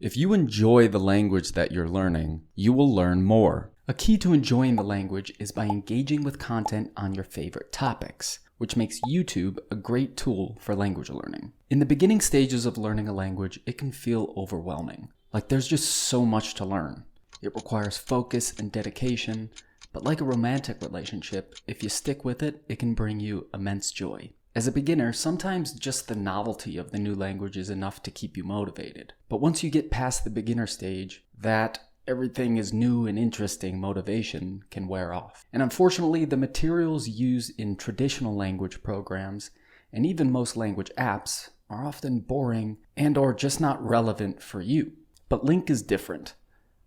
If you enjoy the language that you're learning, you will learn more. A key to enjoying the language is by engaging with content on your favorite topics, which makes YouTube a great tool for language learning. In the beginning stages of learning a language, it can feel overwhelming. Like there's just so much to learn. It requires focus and dedication, but like a romantic relationship, if you stick with it, it can bring you immense joy. As a beginner, sometimes just the novelty of the new language is enough to keep you motivated. But once you get past the beginner stage, that everything is new and interesting motivation can wear off. And unfortunately, the materials used in traditional language programs and even most language apps are often boring and/or just not relevant for you. But LingQ is different.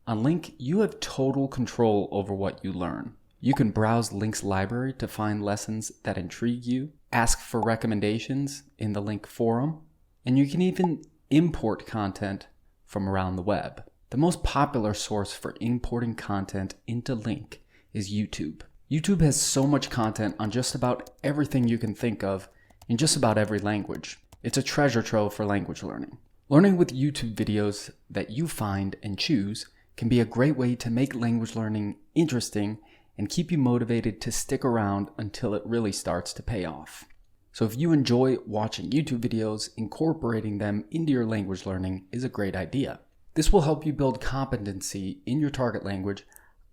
On LingQ, you have total control over what you learn. You can browse LingQ's library to find lessons that intrigue you, ask for recommendations in the LingQ forum, and you can even import content from around the web. The most popular source for importing content into LingQ is YouTube. YouTube has so much content on just about everything you can think of in just about every language. It's a treasure trove for language learning. Learning with YouTube videos that you find and choose can be a great way to make language learning interesting and keep you motivated to stick around until it really starts to pay off. So if you enjoy watching YouTube videos, incorporating them into your language learning is a great idea. This will help you build competency in your target language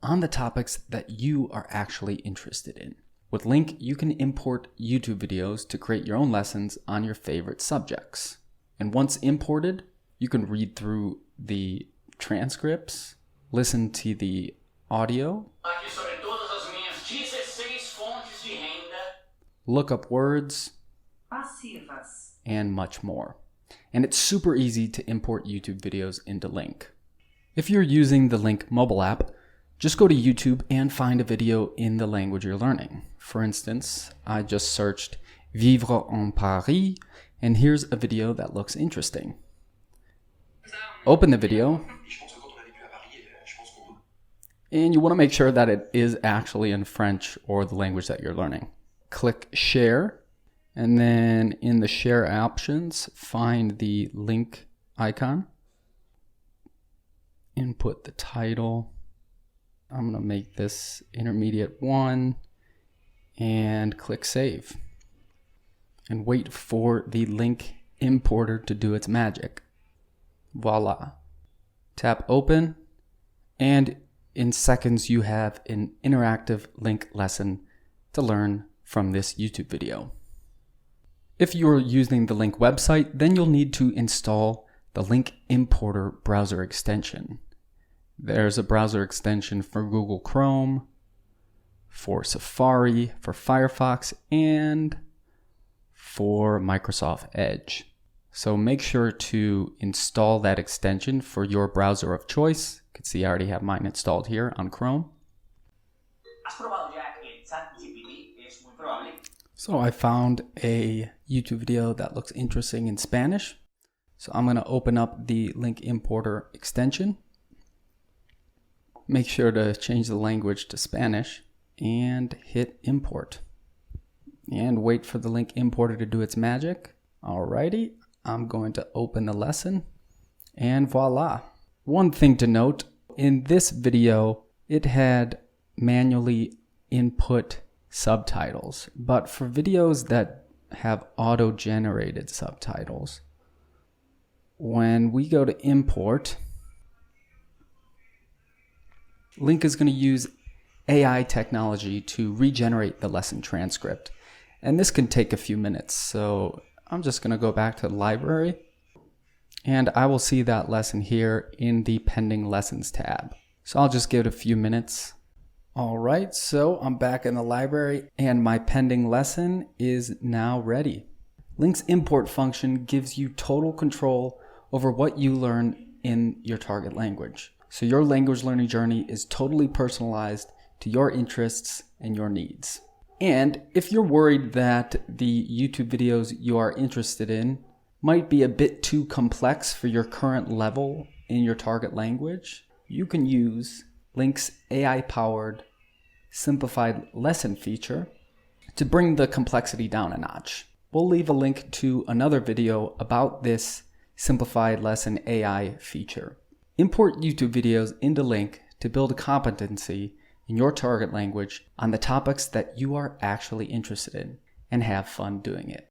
on the topics that you are actually interested in. With LingQ, you can import YouTube videos to create your own lessons on your favorite subjects. And once imported, you can read through the transcripts, listen to the audio, look up words, and much more. And it's super easy to import YouTube videos into LingQ. If you're using the LingQ mobile app, just go to YouTube and find a video in the language you're learning. For instance, I just searched Vivre en Paris, and here's a video that looks interesting. Open the video, and you want to make sure that it is actually in French or the language that you're learning. Click share, and then in the share options, find the LingQ icon. Input the title. I'm going to make this intermediate 1 and click save. And wait for the LingQ importer to do its magic. Voila. Tap open, and in seconds you have an interactive LingQ lesson to learn from this YouTube video. If you're using the LingQ website, then you'll need to install the LingQ importer browser extension. There's a browser extension for Google Chrome, for Safari, for Firefox, and for Microsoft Edge. So make sure to install that extension for your browser of choice. You can see I already have mine installed here on Chrome. So I found a YouTube video that looks interesting in Spanish. So I'm going to open up the LingQ importer extension. Make sure to change the language to Spanish and hit import. And wait for the LingQ importer to do its magic. Alrighty, I'm going to open the lesson and voila. One thing to note, in this video, it had manually input subtitles, but for videos that have auto-generated subtitles, when we go to import, LingQ is going to use AI technology to regenerate the lesson transcript. And this can take a few minutes. So I'm just going to go back to the library and I will see that lesson here in the pending lessons tab. So I'll just give it a few minutes. All right, so I'm back in the library and my pending lesson is now ready. LingQ's import function gives you total control over what you learn in your target language. So your language learning journey is totally personalized to your interests and your needs. And if you're worried that the YouTube videos you are interested in might be a bit too complex for your current level in your target language, you can use LingQ's AI-powered simplified lesson feature to bring the complexity down a notch. We'll leave a link to another video about this simplified lesson AI feature. Import YouTube videos into LingQ to build a competency in your target language on the topics that you are actually interested in, and have fun doing it.